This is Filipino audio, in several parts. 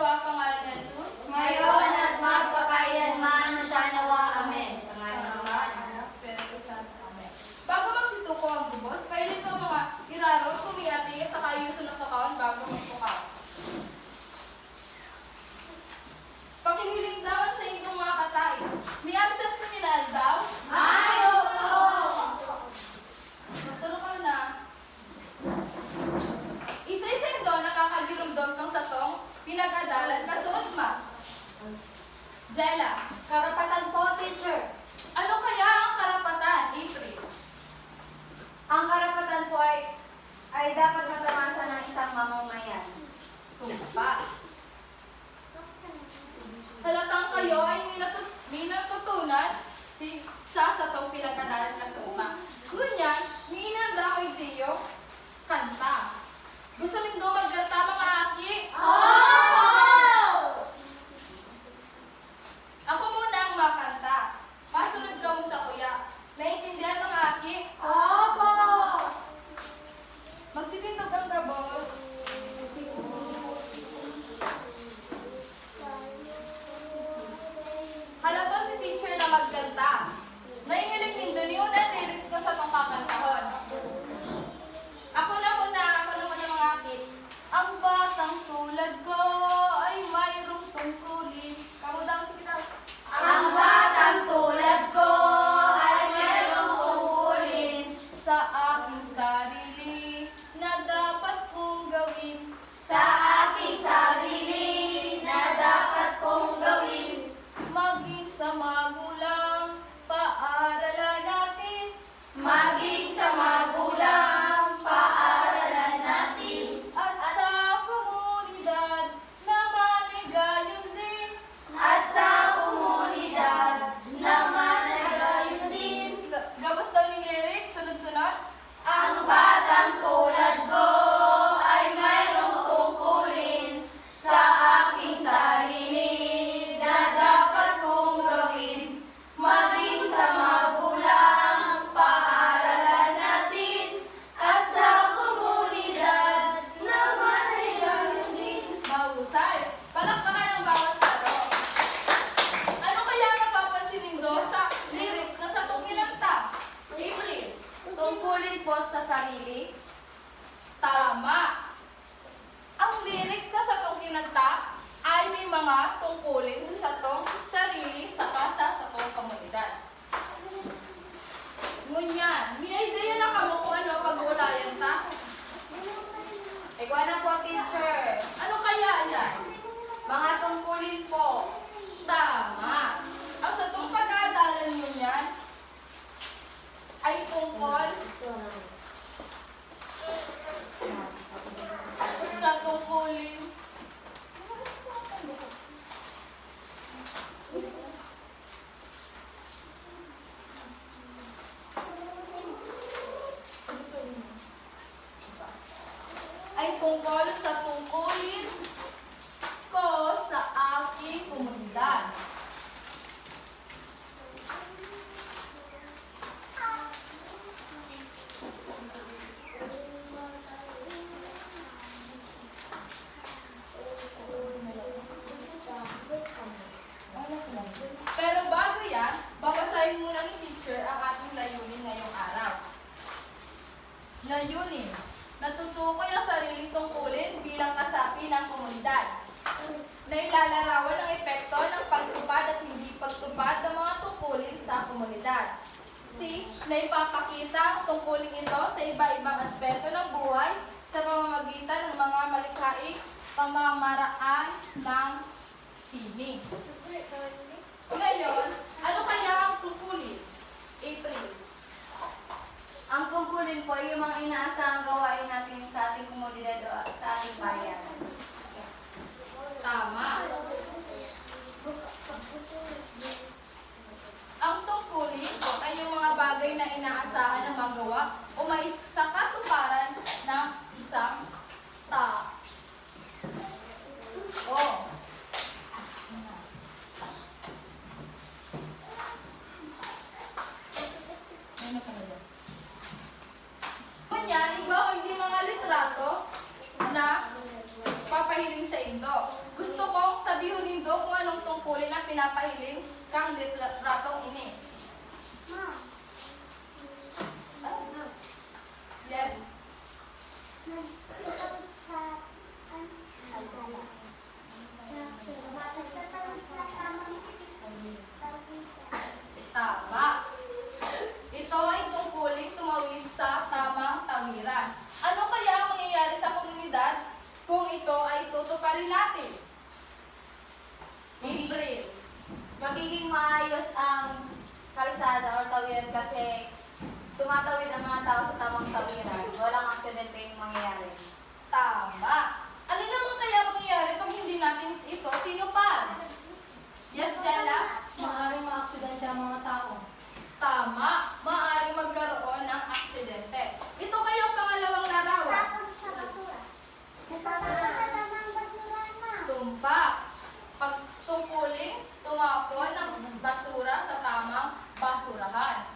nawa pangalan ni Jesus. Ngayon at magpakailanman siya nawa. Amen. Sa ngalan ng Ama, Anak, Espiritu Santo. Amen. Bago magsituko ang gubos, pwede ito mga irarong, kumiyati, sa kayuso ng kakaon bago magtukaw. Pakihiling daw sa inyong mga katain. May absent ko minaan daw? ay, oo! Magturo ka na. Isa-isa ito nakakagirumdom kang satong pinag-adalan kasuot ma. Jella, Karapatan po, teacher. ano kaya ang karapatan, April? Ang karapatan po ay dapat matamasa ng isang mamamayan. Tumpa. Halatang kayo ay may natutunan sa satong pinag-adalan kasuot ma. Ngunyan, may inanda ko ideyo, kanta. Gusto nindo magkanta mga aki? Ako muna ang makanta. Masunod ka mo sa kuya. Naintindihan mga aki? Opo! Magsitindog ang gabos. Halaton si teacher na magkanta. Naingilig nindo ni una lyrics ko sa tong kakantahon. Ako na muna ang mga aki. Ang batang tulad ko ay mayroong tungkulin. Kamudang si kita. Ang batang tulad ko ay mayroong tungkulin Sa aking sarili na dapat kong gawin. sa aking sarili na dapat kong gawin. Maging sa magulang, paaralan natin. Maging sa magulang, paaralan natin. At sa komunidad, naman ay gayon din. At sa komunidad, naman ay gayon din. Gabos daw yung lyrics, sunod-sunod. Ang batang tulad ko ay mayroong tungkulin sa aking sarili na dapat kong gawin. Maging sa magulang, paaralan natin. At sa komunidad, naman ay gayon din. Mahusay. Palakpakan ang bawat saro. Ano kaya ang napapansin nindo sa lyrics na sa tong kinanta? April, tungkulin po sa sarili. Tama. Ang lyrics na sa tong kinanta ay may mga tungkulin sa tong sarili saka sa tong komunidad. Ngunyan, may idea na kamo kung ano pag-uulayan ta? Ikaw na po, teacher. Ano kaya yan? Mga tungkulin po. Tama. Ang sa tong pag-aadalan nyo yan ay tungkol sa tungkulin ay tungkol sa tungkulin ko sa aking komunidad. Pero bago yan, babasahin muna ni teacher ang ating layunin ngayong araw. Layunin. Natutukoy ang sariling tungkulin bilang kasapi ng komunidad. Na ilalarawan ang epekto ng pagtupad at hindi pagtupad ng mga tungkulin sa komunidad. C. Na ipapakita ang tungkulin ito sa iba-ibang aspeto ng buhay sa pamamagitan ng mga malikhaing pamamaraan ng sining. Ngayon, ano kaya ang tungkulin? April. Ang tungkulin po ay yung mga inaasahang gawain natin sa ating komunidad o sa ating bayan. Tama. Ang tungkulin ay yung mga bagay na inaasahan na magawa o may sa katuparan ng isang tao. Kunyan, ikaw hindi mga litrato na papahiling sa indo. Gusto ko Sabihon nindo kung anong tungkulin ang pinapahiling kang litratong ini. Yes. Tama. Ito ay tungkuling tumawid sa tamang tawiran. Ano kaya ang mangyayari sa komunidad kung ito ay tutuparin natin? April. Magiging maayos ang kalsada or tawiran kasi tumatawid ang mga tao sa tamang tawiran. Walang aksidente yung mangyayari. Tama. Ano naman kaya mangyayari pag hindi natin ito tinupad? Yes, Jella? Maaaring maaksidente ang mga tao. Tama. Maaaring magkaroon ng aksidente. Ito kaya ang pangalawang larawan. Tumpak. Pagtungkuling tumapon ng basura sa tamang basurahan.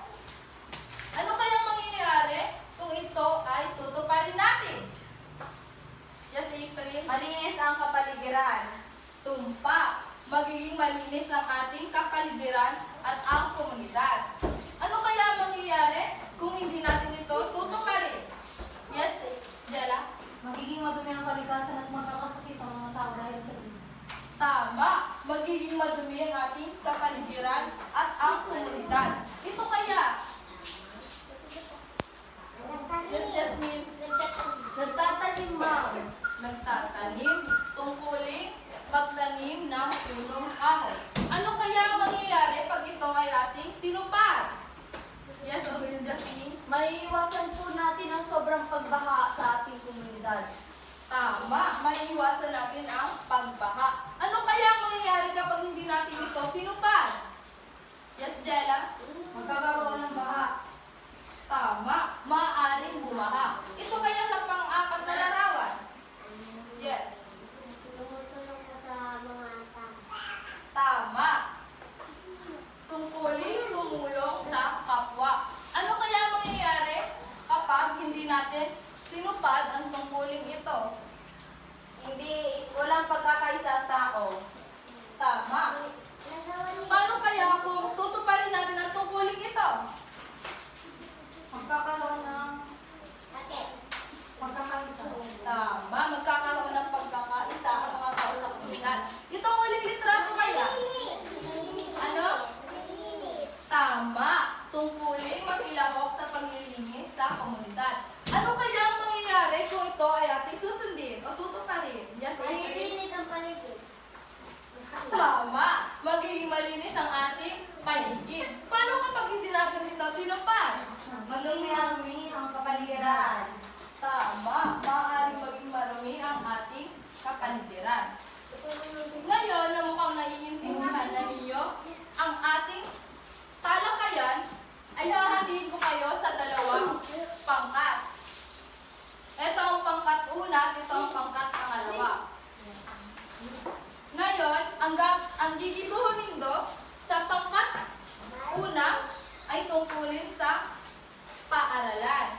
Ano kaya mangyayari kung ito ay tutuparin natin? Yes, April? Malinis ang kapaligiran. Tumpak. Magiging malinis ang ating kapaligiran at ang komunidad. Ano kaya mangyayari kung hindi natin ito tutuparin? Yes, Jella? Magiging madumi ang kalikasan at magkakasakit ang mga tao dahil sa iyo. Tama. Magiging madumi ang ating kapaligiran at ang komunidad. Ito kaya? Yes, Jasmine? Nagtatanim ma'am. Nagtatanim, tungkuling pagtanim ng punong kahoy. Ano kaya mangyayari pag ito ay ating tinupad? Yes, Jasmine? Maiiwasan po natin ang sobrang pagbaha sa ating komunidad. Tama, maiiwasan natin ang pagbaha. Ano kaya mangyayari kapag hindi natin ito tinupad? Yes, Jella? Magkakaroon ng baha. Tama, maaaring bumaha. Ito kaya sa pang-apat na larawan? Yes. Tama. Tungkulin tumulong sa kapwa. Ano kaya mangyayari kapag hindi natin tinupad ang tungkuling ito? Walang pagkakaisa ang tao. Tama. Paano kaya kung tutuparin natin ang tungkuling ito? Magkakaroon ng pagkakaisa. Tama, magkakaroon ng pagkakaisa ang mga tao sa komunidad. Ito ang huling litrato kaya? Ano? Tama, tungkulin makilahok sa paglilinis sa komunidad. Ano kaya ang mangyayari kung ito ay ating susundin o tutuparin? Yes, April? ang paligid. Tama, magiging malinis ang ating paligid. Paano kapag hindi natin ito sinupad? Madumi ang kapaligiran. Tama, maaaring maging marumi ang ating kapaligiran. Ngayon na mukhang naiintindihan na ninyo ang ating talakayan, ay hahatiin ko kayo sa dalawang pangkat. Ito ang pangkat una, ito ang pangkat pangalawa. Ngayon, ang gigibuhon nindo sa pangkat una ay tungkulin sa paaralan.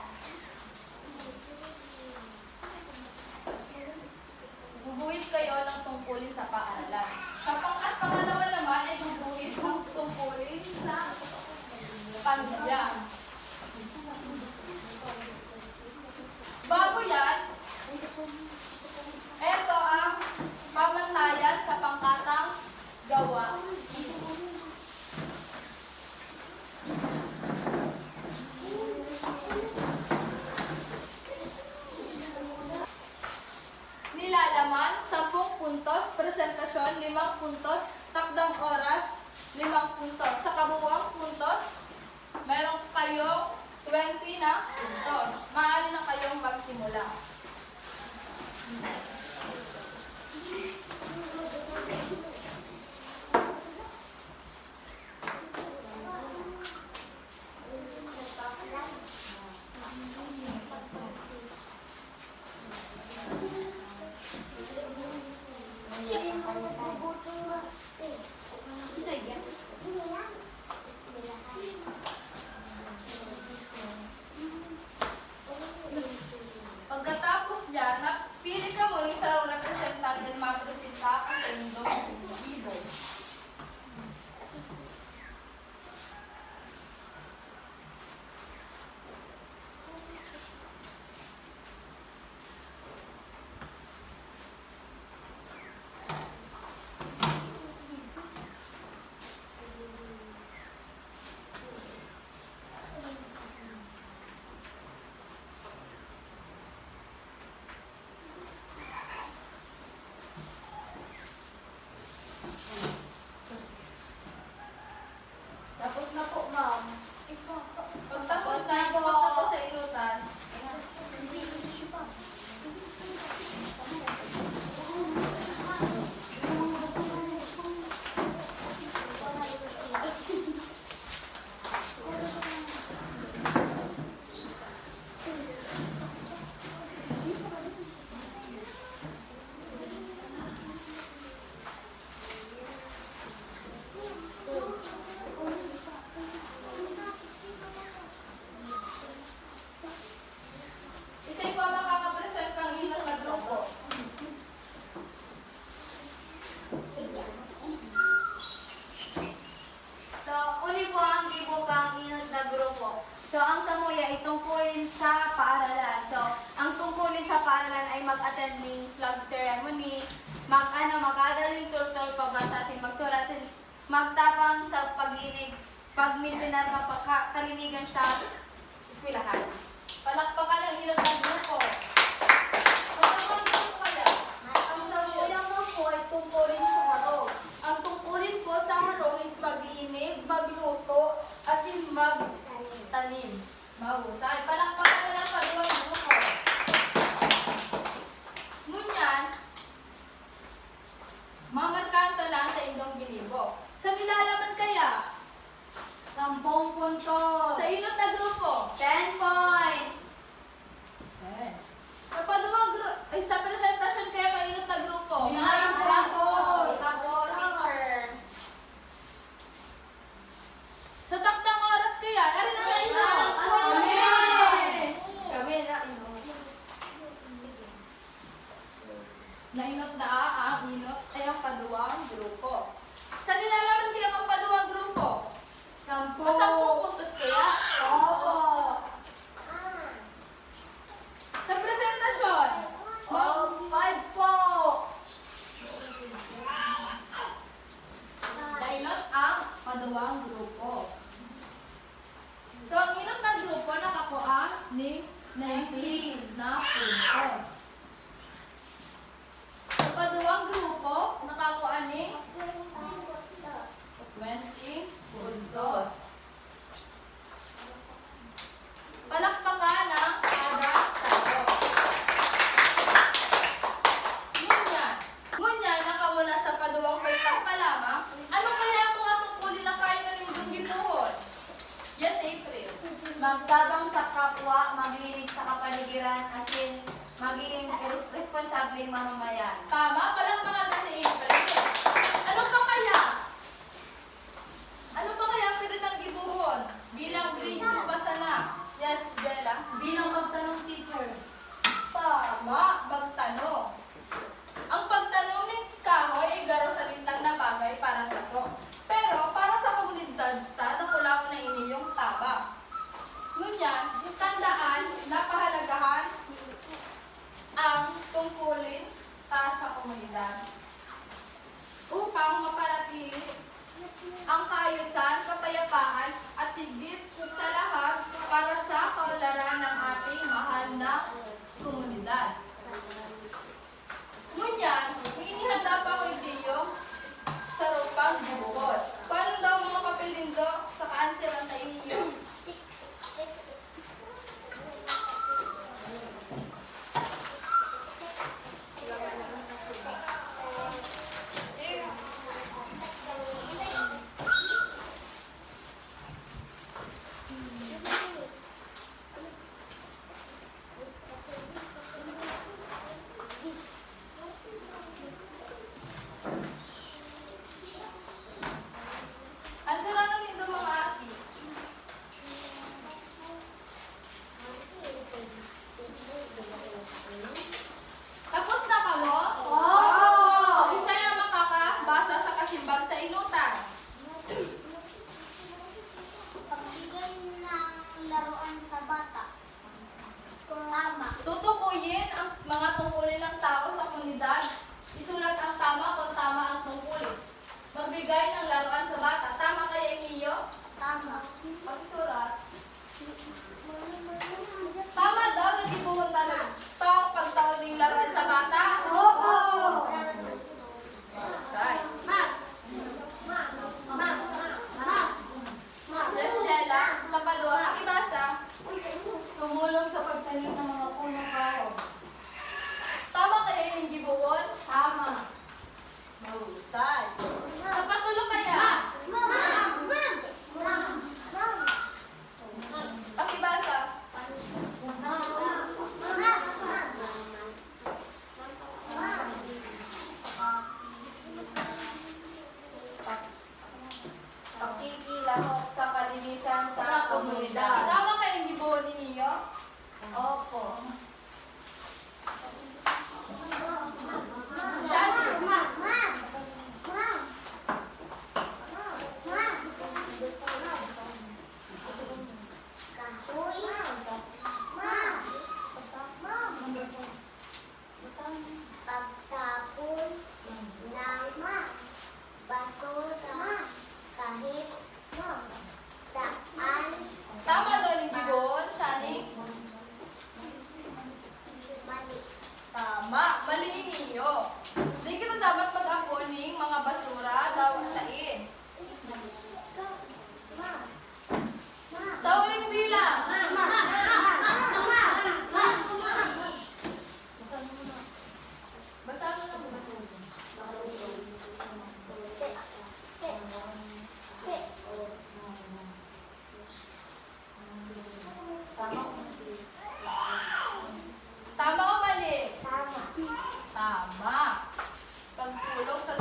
Guguhit kayo ng tungkulin sa paaralan. Sa pangkat pangalawa naman ay guguhit ng tungkulin sa pamilya. Bago yan, ito ang pamantayan sa pangkatang gawain. Nilalaman, 10 puntos, presentasyon, 5 puntos, takdang oras, 5 puntos. Sa kabuuang puntos, meron kayong 20 na puntos. Maaari na kayong magsimula. Pagkatapos niyan, pili ka muli sa representante dahil mapresenta ang segundong individo. Tapos na po, ma'am. Pagtapos sa inutan, isa'y po makakapresent kang inot na grupo. So, uli po ang gibukang inod na grupo. So, ang samuya ay tungkulin sa paaralan. So, ang tungkulin sa paaralan ay mag-attending flag ceremony, mag-adaling tultol, pagbasasin, magsurasin, magtapang sa paglinig, pagmintinar, kalinigan sa eskwelahan. Palakpakan ang inot na grupo. Magandang grupo kaya. Ang samuya mo po ay tungkulin sa harong. Ang tungkulin po sa harong is maglinig, magluto, asin magtanim. Mahusay. Palakpakan na lang paduwang grupo. Ngunyan, mamarkanta lang sa indong ginibo. Sa nilalaman kaya? 10 puntos. Sa inot na grupo. 10 points. Sa paduwang grupo, ay sa presentasyon kaya ng inot na grupo. Teacher. Sa takdang oras kaya, ari na na inot. Kami na inot. Nainot na ang inot ay ang paduwang grupo. Sa nilalaman kaya ang paduwang grupo? 10. 10 puntos kaya? Opo. Sa presentasyon? 5 po. Nainot ang paduwang grupo. So, ang inot na grupo nakakuha ni 19 na puntos. Sa paduwang grupo, nakakuha ni 20 puntos. Palakpakan ang kada tao. Ngunyan, nakamuna sa paduwang pagtang pa lamang, ano kaya ang mga tungkulin na kain na lingkong gipuhon? Yes, April. Magtabang sa kapwa, maglinig sa kapaligiran, asin maging responsabling mamamayan. Tama, palakpakan na si April. Ano pa kaya? Ano pa kaya ang pwede ng gipuhon? Bilang grade 2 basa na. Yes, Bella. Bilang magtanong, teacher. Tama, magtanong. Ang pagtanong ng kahoy ay garo sa litlang na bagay para sa to. Pero para sa komunidad ta, napula ko na iniyong tama. Ngunyan, tandaan na pahalagahan ang tungkulin ta sa komunidad upang mapanatili ang kaayusan, kapayapaan at higit sa lahat para sa kaunlaran ng ating mahal na komunidad. Ngunyan, may inihanda pa ko ideyo sa rupang bubukod. Paano daw mga kapilindo sa kanser ang tainiyo?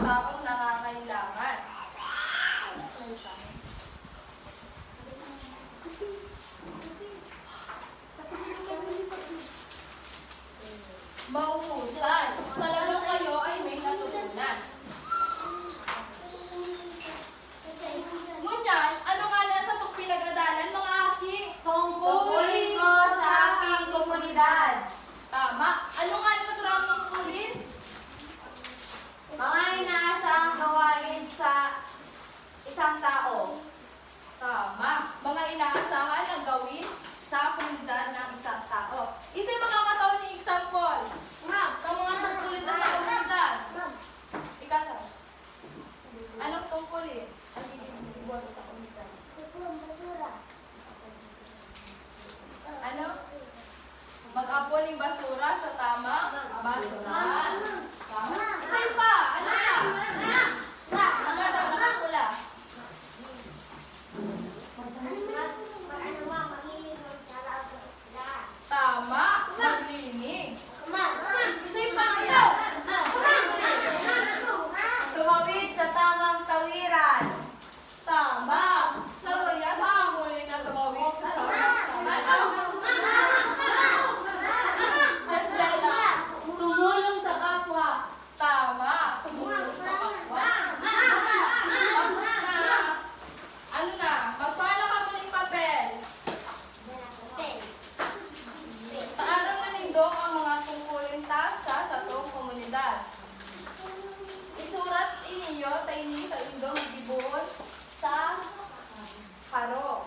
taong nangangailangan. Mauhusan. Talagang kayo ay may natutunan. Ngunyan, ano nga nasa itong pinag-adalan, mga aki? Tungkulin ko sa aking komunidad. Tama. Ano nga naturang tungkulin? Mga inaasahang gawain sa isang tao. Tama. Mga inaasahan na gawin sa komunidad ng isang tao. Isa yung makakataon ni example. Sa mga tungkulin na sa komunidad. Ikaw lang. Anong tungkulin? Ang ginagawa sa komunidad? Ano? Mag-apon ng basura sa tamang basuran. Tama. Isa yun pa. Ano pa? Ang ganda, nakakula. Tama. Maglinig. Isa yun pa kaya? Tumawid sa tamang tawiran. Tama. Sa Roya, sa tungkulin na tumawid sa tamang tawiran. Yes, Jella. Tumulong sa kapwa. Tama. Tumulong sa kapwa. Tapos na. Ano na? Magpala ka mo ng papel. Taarang na nindok ang mga tungkulin ta sa satong komunidad. Isurat iniyo ta ini sa indong gibuon sa karo.